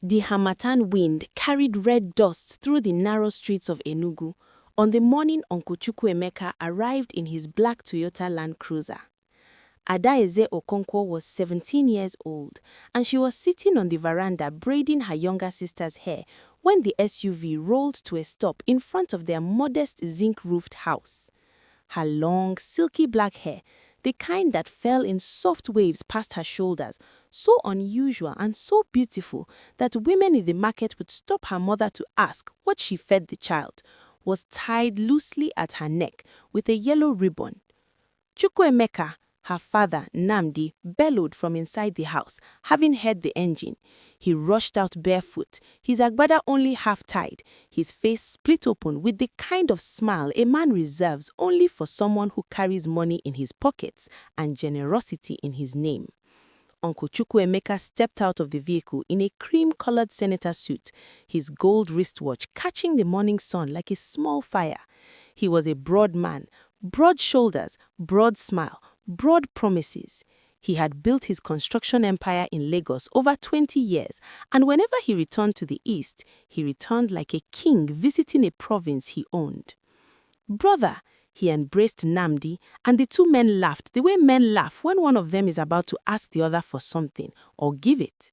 The harmattan wind carried red dust through the narrow streets of Enugu on the morning Uncle Chukwuemeka arrived in his black Toyota Land Cruiser. Adaeze Okonkwo was 17 years old, and she was sitting on the veranda braiding her younger sister's hair when the SUV rolled to a stop in front of their modest zinc-roofed house. Her long, silky black hair, the kind that fell in soft waves past her shoulders, so unusual and so beautiful that women in the market would stop her mother to ask what she fed the child, was tied loosely at her neck with a yellow ribbon. Chukwuemeka, her father, Nnamdi, bellowed from inside the house, having heard the engine. He rushed out barefoot, his agbada only half-tied, his face split open with the kind of smile a man reserves only for someone who carries money in his pockets and generosity in his name. Uncle Chukwuemeka stepped out of the vehicle in a cream-colored senator suit, his gold wristwatch catching the morning sun like a small fire. He was a broad man, broad shoulders, broad smile, broad promises. He had built his construction empire in Lagos over 20 years, and whenever he returned to the East, he returned like a king visiting a province he owned. "Brother," he embraced Nnamdi, and the two men laughed the way men laugh when one of them is about to ask the other for something or give it.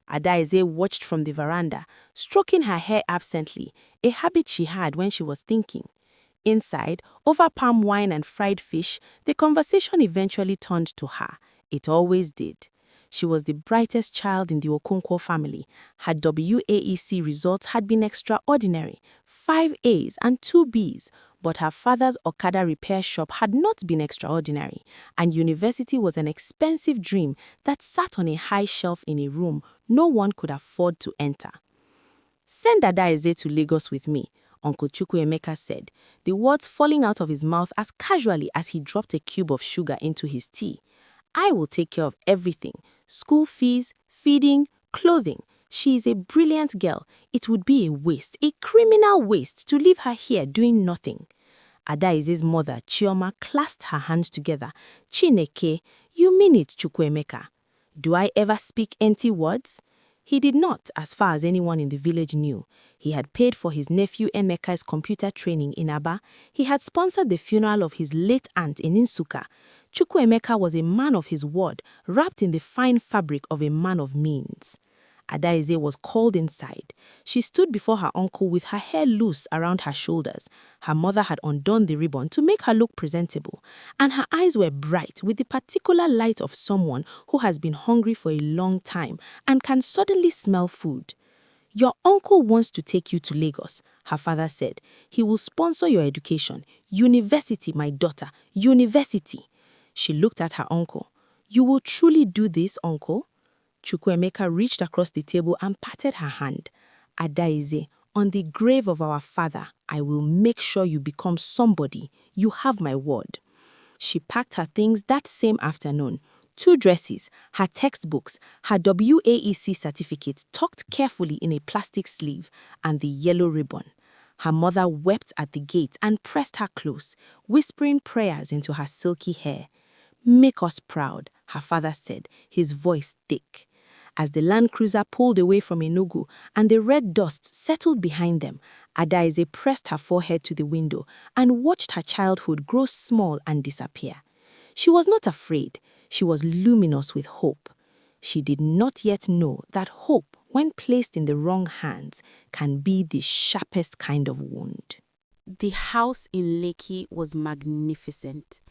Adaeze watched from the veranda, stroking her hair absently, a habit she had when she was thinking. Inside, over palm wine and fried fish, the conversation eventually turned to her. It always did. She was the brightest child in the Okonkwo family. Her WAEC results had been extraordinary, 5 A's and 2 B's, but her father's Okada repair shop had not been extraordinary, and university was an expensive dream that sat on a high shelf in a room no one could afford to enter. "Send Adaeze to Lagos with me," Uncle Chukwuemeka said, the words falling out of his mouth as casually as he dropped a cube of sugar into his tea. "I will take care of everything, school fees, feeding, clothing. She is a brilliant girl. It would be a waste, a criminal waste, to leave her here doing nothing." Adaeze's mother, Chioma, clasped her hands together. "Chineke, you mean it, Chukwuemeka. Do I ever speak empty words?" He did not, as far as anyone in the village knew. He had paid for his nephew Emeka's computer training in Aba. He had sponsored the funeral of his late aunt in Nsukka. Chukwuemeka was a man of his word, wrapped in the fine fabric of a man of means. Adaeze was called inside. She stood before her uncle with her hair loose around her shoulders. Her mother had undone the ribbon to make her look presentable, and her eyes were bright with the particular light of someone who has been hungry for a long time and can suddenly smell food. "Your uncle wants to take you to Lagos," her father said. "He will sponsor your education. University, my daughter, university." She looked at her uncle. "You will truly do this, uncle?" Chukwuemeka reached across the table and patted her hand. "Adaeze, on the grave of our father, I will make sure you become somebody. You have my word." She packed her things that same afternoon. 2 dresses, her textbooks, her WAEC certificate tucked carefully in a plastic sleeve, and the yellow ribbon. Her mother wept at the gate and pressed her close, whispering prayers into her silky hair. "Make us proud," her father said, his voice thick. As the Land Cruiser pulled away from Enugu and the red dust settled behind them, Adaeze pressed her forehead to the window and watched her childhood grow small and disappear. She was not afraid. She was luminous with hope. She did not yet know that hope, when placed in the wrong hands, can be the sharpest kind of wound. The house in Lekki was magnificent.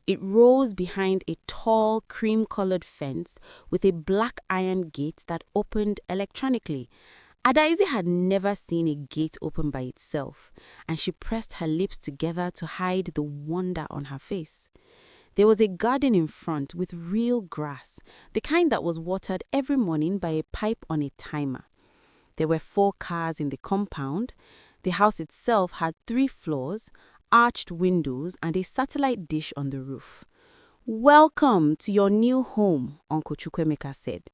It rose behind a tall, cream-colored fence with a black iron gate that opened electronically. Adaeze had never seen a gate open by itself, and she pressed her lips together to hide the wonder on her face. There was a garden in front with real grass, the kind that was watered every morning by a pipe on a timer. There were 4 cars in the compound. The house itself had 3 floors, arched windows, and a satellite dish on the roof. "Welcome to your new home," Uncle Chukwuemeka said.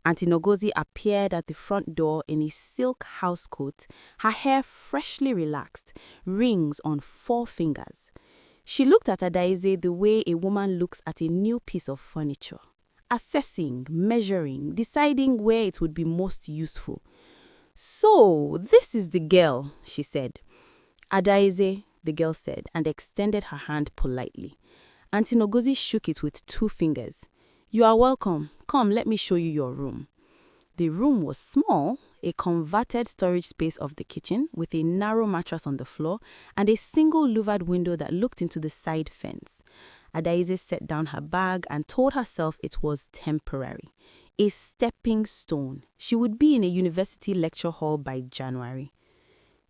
Auntie Ngozi appeared at the front door in a silk housecoat, her hair freshly relaxed, rings on 4 fingers. She looked at Adaeze the way a woman looks at a new piece of furniture. assessing, measuring, deciding where it would be most useful. "So, this is the girl," she said. "Adaeze," the girl said, and extended her hand politely. Auntie Ngozi shook it with 2 fingers. "You are welcome. Come, let me show you your room." The room was small, a converted storage space of the kitchen with a narrow mattress on the floor and a single louvered window that looked into the side fence. Adaeze set down her bag and told herself it was temporary, a stepping stone. She would be in a university lecture hall by January.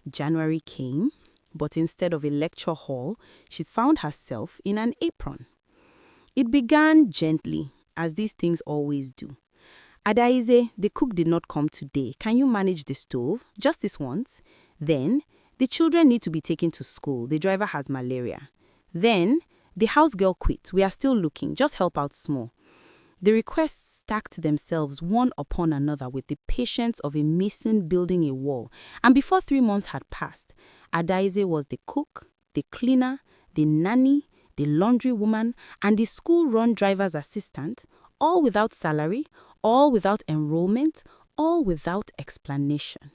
January came, but instead of a lecture hall, she found herself in an apron. It began gently, as these things always do. "Adaeze, the cook did not come today. Can you manage the stove? Just this once." Then, "The children need to be taken to school. The driver has malaria." Then, "The house girl quit. We are still looking. Just help out small." The requests stacked themselves one upon another with the patience of a mason building a wall, and before 3 months had passed, Adaeze was the cook, the cleaner, the nanny, the laundry woman, and the school-run driver's assistant, all without salary, all without enrollment, all without explanation.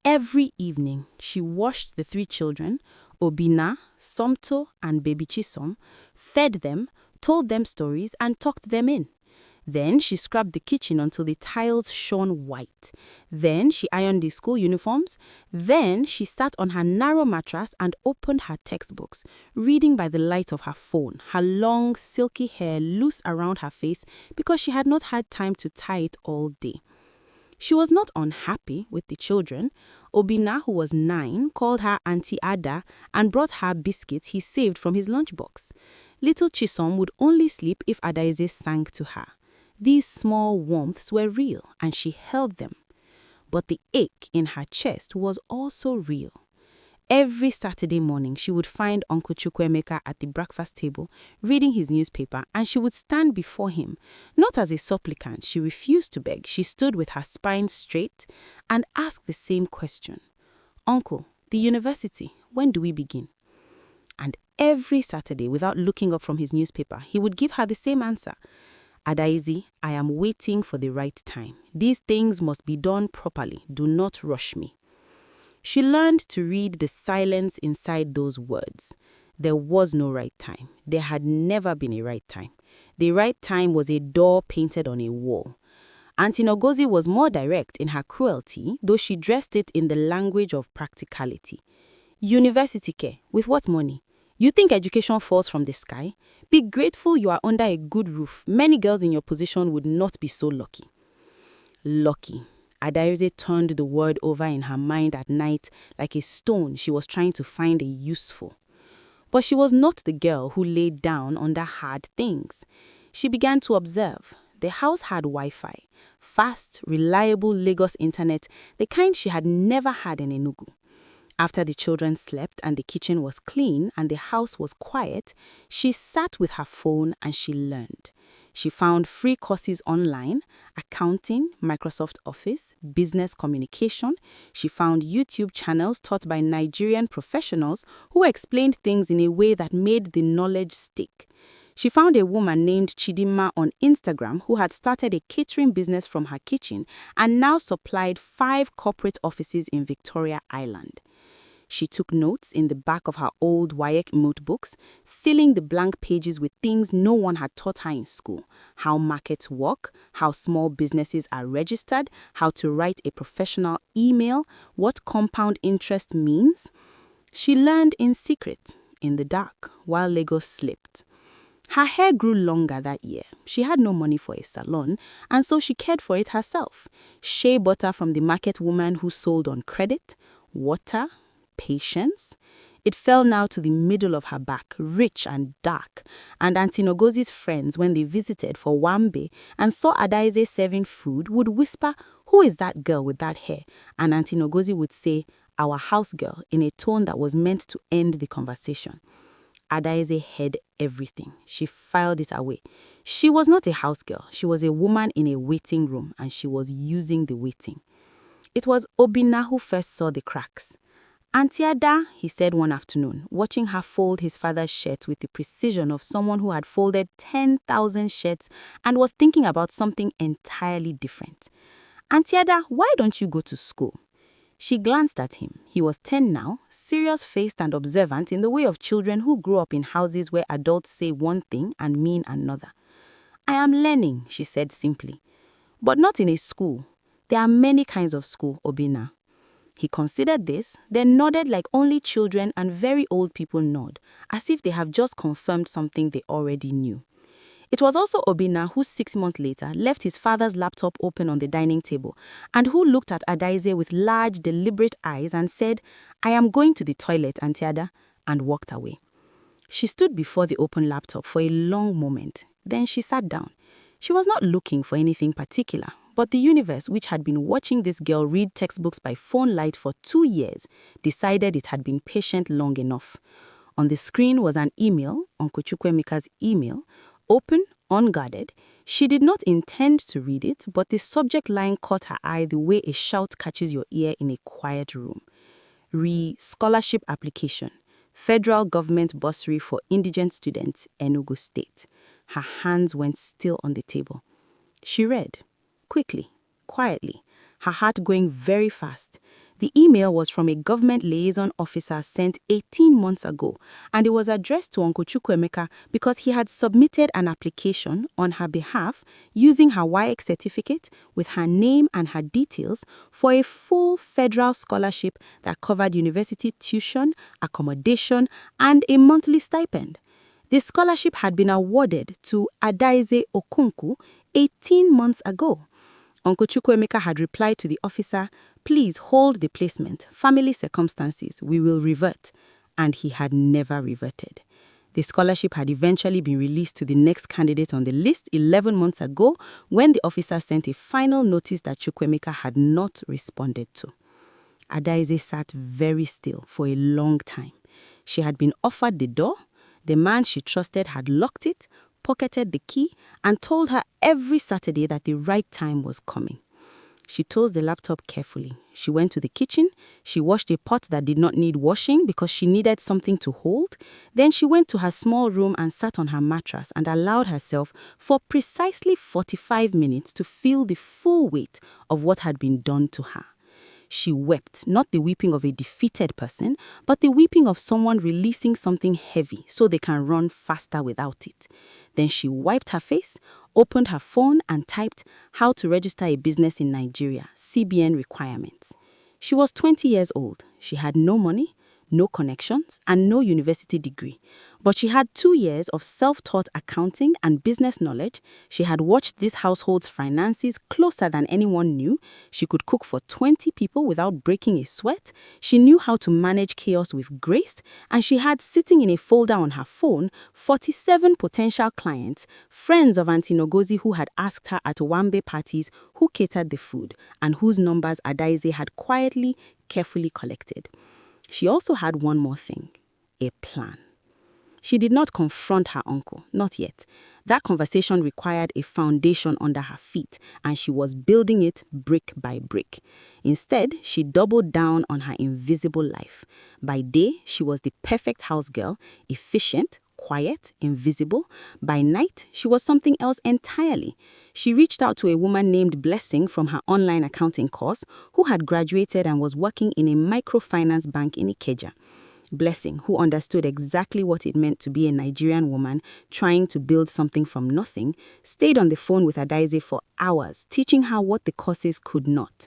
Every evening, she washed the 3 children, Obina, Somto, and baby Chisom, fed them, told them stories, and tucked them in. Then she scrubbed the kitchen until the tiles shone white. Then she ironed the school uniforms. Then she sat on her narrow mattress and opened her textbooks, reading by the light of her phone, her long, silky hair loose around her face because she had not had time to tie it all day. She was not unhappy with the children. Obina, who was 9, called her Auntie Ada and brought her biscuits he saved from his lunchbox. Little Chisom would only sleep if Adaeze sang to her. These small warmths were real, and she held them. But the ache in her chest was also real. Every Saturday morning, she would find Uncle Chukwuemeka at the breakfast table, reading his newspaper, and she would stand before him. Not as a supplicant, she refused to beg. She stood with her spine straight and asked the same question. "Uncle, the university, when do we begin?" And every Saturday, without looking up from his newspaper, he would give her the same answer. "Adaeze, I am waiting for the right time. These things must be done properly. Do not rush me." She learned to read the silence inside those words. There was no right time. There had never been a right time. The right time was a door painted on a wall. Auntie Ngozi was more direct in her cruelty, though she dressed it in the language of practicality. "University care, with what money? You think education falls from the sky? Be grateful you are under a good roof. Many girls in your position would not be so lucky." Lucky. Adaeze turned the word over in her mind at night like a stone she was trying to find a useful. But she was not the girl who laid down under hard things. She began to observe. The house had Wi-Fi, fast, reliable Lagos internet, the kind she had never had in Enugu. After the children slept and the kitchen was clean and the house was quiet, she sat with her phone and she learned. She found free courses online, accounting, Microsoft Office, business communication. She found YouTube channels taught by Nigerian professionals who explained things in a way that made the knowledge stick. She found a woman named Chidinma on Instagram who had started a catering business from her kitchen and now supplied 5 corporate offices in Victoria Island. She took notes in the back of her old WAEC notebooks, filling the blank pages with things no one had taught her in school: how markets work, how small businesses are registered, how to write a professional email, what compound interest means. She learned in secret, in the dark, while Lagos slept. Her hair grew longer that year. She had no money for a salon, and so she cared for it herself. Shea butter from the market woman who sold on credit, water, patience. It fell now to the middle of her back, rich and dark, and Auntie Ngozi's friends, when they visited for owambe and saw Adaeze serving food, would whisper, "Who is that girl with that hair?" And Auntie Ngozi would say, "Our house girl," in a tone that was meant to end the conversation. Adaeze heard everything. She filed it away. She was not a house girl. She was a woman in a waiting room, and she was using the waiting. It was Obina who first saw the cracks. "Auntie Ada," he said one afternoon, watching her fold his father's shirt with the precision of someone who had folded 10,000 shirts and was thinking about something entirely different. "Auntie Ada, why don't you go to school?" She glanced at him. He was 10 now, serious-faced and observant in the way of children who grew up in houses where adults say one thing and mean another. "I am learning," she said simply. "But not in a school. There are many kinds of school, Obina." He considered this, then nodded like only children and very old people nod, as if they have just confirmed something they already knew. It was also Obina who 6 months later left his father's laptop open on the dining table and who looked at Adaeze with large, deliberate eyes and said, "I am going to the toilet, Auntie Ada," and walked away. She stood before the open laptop for a long moment. Then she sat down. She was not looking for anything particular, but the universe, which had been watching this girl read textbooks by phone light for 2 years, decided it had been patient long enough. On the screen was an email, Uncle Chukwuemeka's email, open, unguarded. She did not intend to read it, but the subject line caught her eye the way a shout catches your ear in a quiet room. Scholarship application. Federal government bursary for indigent students, Enugu State. Her hands went still on the table. She read, quickly, quietly, her heart going very fast. The email was from a government liaison officer sent 18 months ago, and it was addressed to Uncle Chukwuemeka because he had submitted an application on her behalf using her WAEC certificate with her name and her details for a full federal scholarship that covered university tuition, accommodation, and a monthly stipend. The scholarship had been awarded to Adaeze Okonkwo 18 months ago. Uncle Chukwuemeka had replied to the officer, "Please hold the placement. Family circumstances, we will revert." And he had never reverted. The scholarship had eventually been released to the next candidate on the list 11 months ago when the officer sent a final notice that Chukwuemeka had not responded to. Adaeze sat very still for a long time. She had been offered the door. The man she trusted had locked it, pocketed the key, and told her every Saturday that the right time was coming. She chose the laptop carefully. She went to the kitchen. She washed a pot that did not need washing because she needed something to hold. Then she went to her small room and sat on her mattress and allowed herself for precisely 45 minutes to feel the full weight of what had been done to her. She wept, not the weeping of a defeated person, but the weeping of someone releasing something heavy so they can run faster without it. Then she wiped her face, opened her phone and typed "How to register a business in Nigeria, CBN requirements." She was 20 years old. She had no money, no connections, and no university degree. But she had 2 years of self-taught accounting and business knowledge. She had watched this household's finances closer than anyone knew. She could cook for 20 people without breaking a sweat. She knew how to manage chaos with grace. And she had, sitting in a folder on her phone, 47 potential clients, friends of Auntie Ngozi who had asked her at owambe parties who catered the food and whose numbers Adaeze had quietly, carefully collected. She also had one more thing, a plan. She did not confront her uncle, not yet. That conversation required a foundation under her feet, and she was building it brick by brick. Instead, she doubled down on her invisible life. By day, she was the perfect house girl, efficient, quiet, invisible. By night, she was something else entirely. She reached out to a woman named Blessing from her online accounting course who had graduated and was working in a microfinance bank in Ikeja. Blessing, who understood exactly what it meant to be a Nigerian woman trying to build something from nothing, stayed on the phone with Adaeze for hours, teaching her what the courses could not.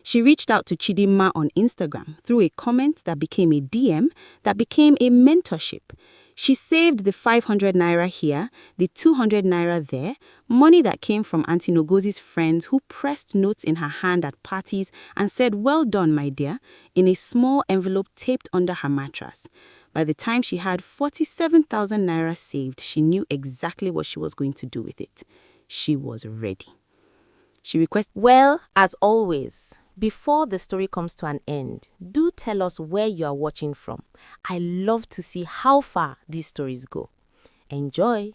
She reached out to Chidinma on Instagram through a comment that became a DM, that became a mentorship. She saved the 500 naira here, the 200 naira there, money that came from Auntie Ngozi's friends who pressed notes in her hand at parties and said, "Well done, my dear," in a small envelope taped under her mattress. By the time she had 47,000 naira saved, she knew exactly what she was going to do with it. She was ready. She requested, "Well, as always, before the story comes to an end, do tell us where you are watching from. I love to see how far these stories go. Enjoy."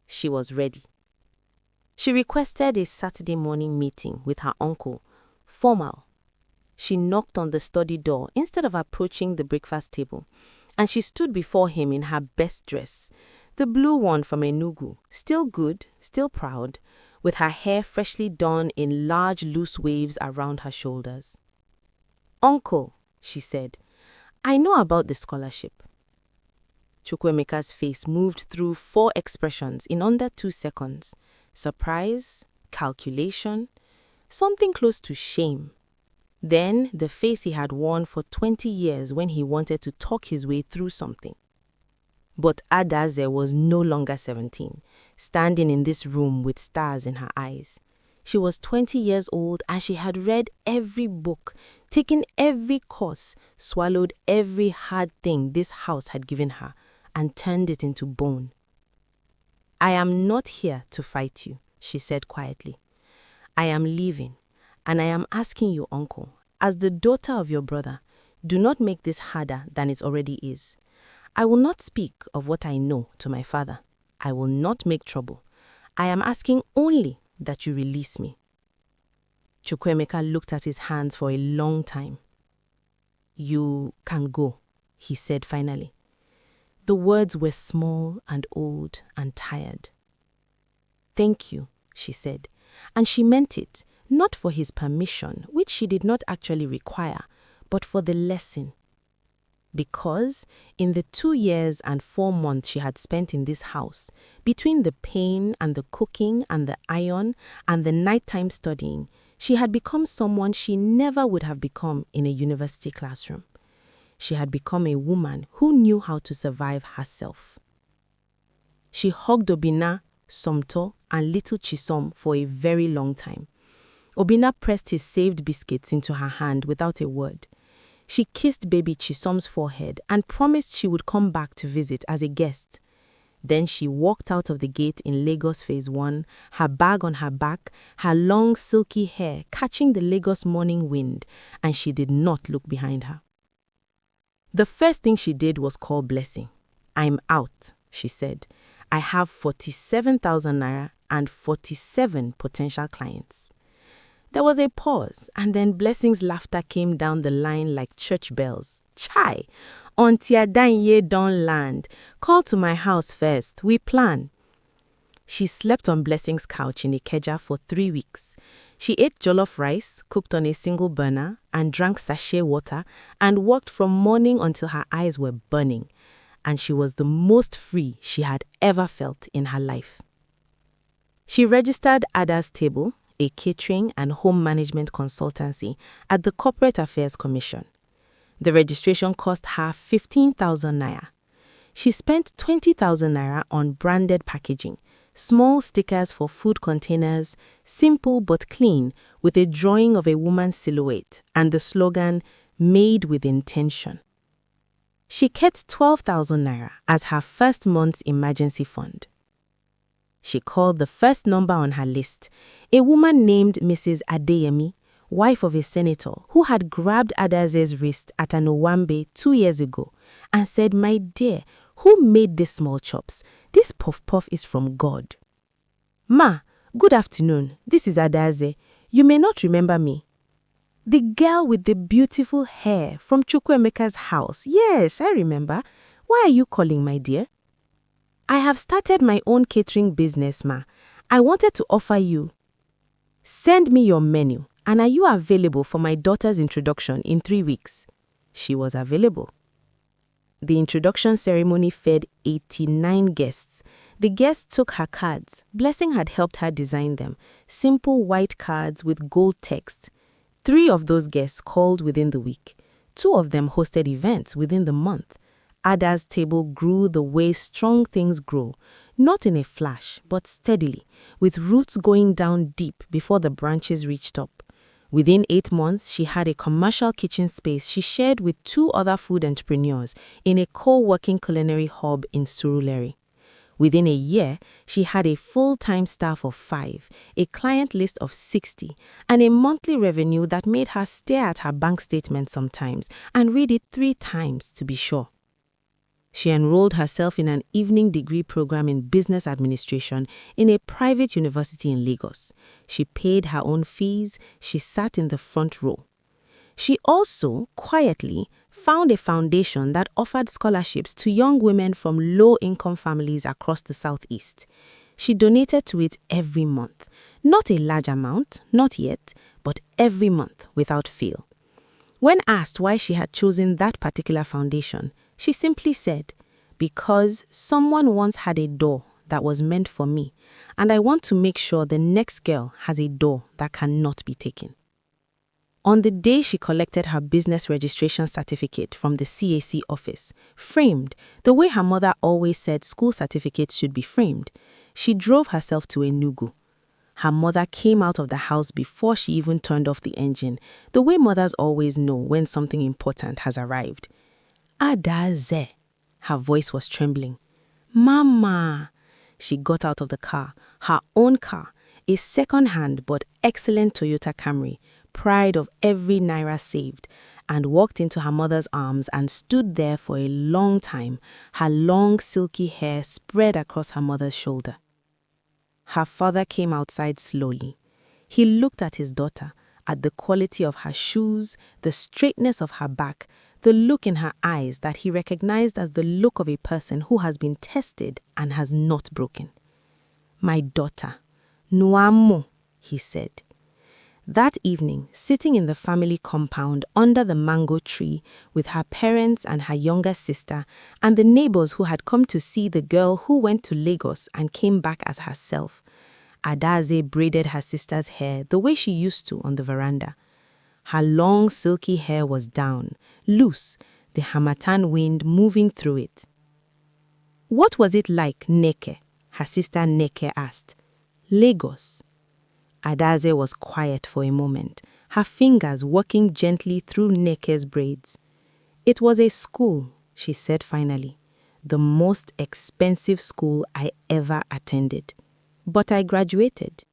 She was ready. She requested a Saturday morning meeting with her uncle, formal. She knocked on the study door instead of approaching the breakfast table, and she stood before him in her best dress, the blue one from Enugu, still good, still proud, with her hair freshly done in large loose waves around her shoulders. "Uncle," she said, "I know about the scholarship." Chukwuemeka's face moved through 4 expressions in under 2 seconds: surprise, calculation, something close to shame. Then the face he had worn for 20 years when he wanted to talk his way through something. But Adaeze was no longer 17, standing in this room with stars in her eyes. She was 20 years old and she had read every book, taken every course, swallowed every hard thing this house had given her, and turned it into bone. "I am not here to fight you," she said quietly. "I am leaving, and I am asking you, uncle, as the daughter of your brother, do not make this harder than it already is. I will not speak of what I know to my father. I will not make trouble. I am asking only that you release me." Chukwuemeka looked at his hands for a long time. "You can go," he said finally. The words were small and old and tired. "Thank you," she said, and she meant it, not for his permission, which she did not actually require, but for the lesson. Because in the 2 years and 4 months she had spent in this house, between the pain and the cooking and the iron and the nighttime studying, she had become someone she never would have become in a university classroom. She had become a woman who knew how to survive herself. She hugged Obinna, Somto, and little Chisom for a very long time. Obinna pressed his saved biscuits into her hand without a word. She kissed baby Chisom's forehead and promised she would come back to visit as a guest. Then she walked out of the gate in Lagos Phase One, her bag on her back, her long silky hair catching the Lagos morning wind, and she did not look behind her. The first thing she did was call Blessing. "I'm out," she said. "I have 47,000 naira and 47 potential clients." There was a pause, and then Blessing's laughter came down the line like church bells. "Chai! Auntie Adanye don't land. Call to my house first. We plan." She slept on Blessing's couch in Ikeja for 3 weeks. She ate jollof rice, cooked on a single burner, and drank sachet water, and worked from morning until her eyes were burning. And she was the most free she had ever felt in her life. She registered Ada's Table, a catering and home management consultancy, at the Corporate Affairs Commission. The registration cost her 15,000 naira. She spent 20,000 naira on branded packaging, small stickers for food containers, simple but clean, with a drawing of a woman's silhouette and the slogan, "Made with Intention." She kept 12,000 naira as her first month's emergency fund. She called the first number on her list, a woman named Mrs. Adeyemi, wife of a senator who had grabbed Adaze's wrist at an owambe 2 years ago, and said, "My dear, who made these small chops? This puff-puff is from God." "Ma, good afternoon. This is Adaeze. You may not remember me." "The girl with the beautiful hair from Chukwuemeka's house. Yes, I remember. Why are you calling, my dear?" "I have started my own catering business, ma. I wanted to offer you." "Send me your menu, and are you available for my daughter's introduction in 3 weeks?" She was available. The introduction ceremony fed 89 guests. The guests took her cards. Blessing had helped her design them, simple white cards with gold text. 3 of those guests called within the week. 2 of them hosted events within the month. Ada's Table grew the way strong things grow, not in a flash, but steadily, with roots going down deep before the branches reached up. Within 8 months, she had a commercial kitchen space she shared with 2 other food entrepreneurs in a co-working culinary hub in Surulere. Within a year, she had a full-time staff of 5, a client list of 60, and a monthly revenue that made her stare at her bank statement sometimes and read it 3 times to be sure. She enrolled herself in an evening degree program in business administration in a private university in Lagos. She paid her own fees. She sat in the front row. She also, quietly, found a foundation that offered scholarships to young women from low-income families across the Southeast. She donated to it every month. Not a large amount, not yet, but every month without fail. When asked why she had chosen that particular foundation, she simply said, "Because someone once had a door that was meant for me, and I want to make sure the next girl has a door that cannot be taken." On the day she collected her business registration certificate from the CAC office, framed, the way her mother always said school certificates should be framed, she drove herself to Enugu. Her mother came out of the house before she even turned off the engine, the way mothers always know when something important has arrived. "Adaeze," her voice was trembling. "Mama." She got out of the car, her own car, a second-hand but excellent Toyota Camry, pride of every naira saved, and walked into her mother's arms and stood there for a long time, her long silky hair spread across her mother's shoulder. Her father came outside slowly. He looked at his daughter, at the quality of her shoes, the straightness of her back, the look in her eyes that he recognized as the look of a person who has been tested and has not broken. "My daughter, Nuamo," he said. That evening, sitting in the family compound under the mango tree with her parents and her younger sister and the neighbors who had come to see the girl who went to Lagos and came back as herself, Adaeze braided her sister's hair the way she used to on the veranda. Her long silky hair was down, loose, the harmattan wind moving through it. "What was it like, Neke?" her sister Neke asked. "Lagos." Adaeze was quiet for a moment, her fingers working gently through Neke's braids. "It was a school," she said finally. "The most expensive school I ever attended. But I graduated."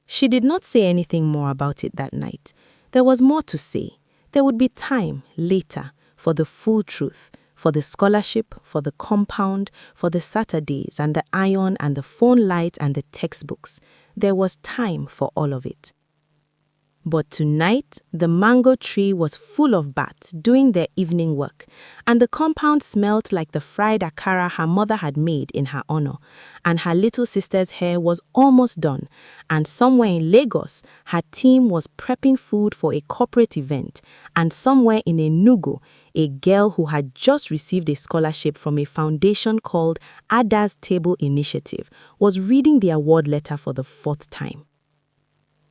She did not say anything more about it that night. There was more to say. There would be time, later, for the full truth, for the scholarship, for the compound, for the Saturdays and the iron and the phone light and the textbooks. There was time for all of it. But tonight, the mango tree was full of bats doing their evening work, and the compound smelled like the fried akara her mother had made in her honor, and her little sister's hair was almost done, and somewhere in Lagos, her team was prepping food for a corporate event, and somewhere in Enugu, a girl who had just received a scholarship from a foundation called Ada's Table Initiative was reading the award letter for the 4th time.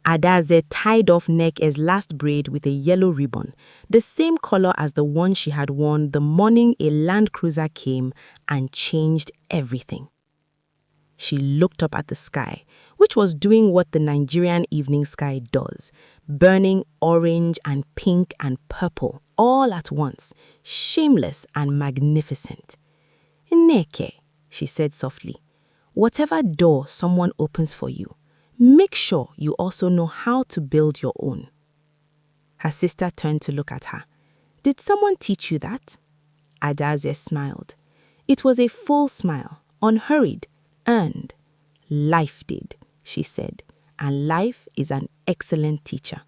Adaeze tied off Neke's last braid with a yellow ribbon, the same color as the one she had worn the morning a Land Cruiser came and changed everything. She looked up at the sky, which was doing what the Nigerian evening sky does, burning orange and pink and purple all at once, shameless and magnificent. "Neke," she said softly, "whatever door someone opens for you, make sure you also know how to build your own." Her sister turned to look at her. "Did someone teach you that?" Adaeze smiled. It was a full smile, unhurried, earned. "Life did," she said, "and life is an excellent teacher."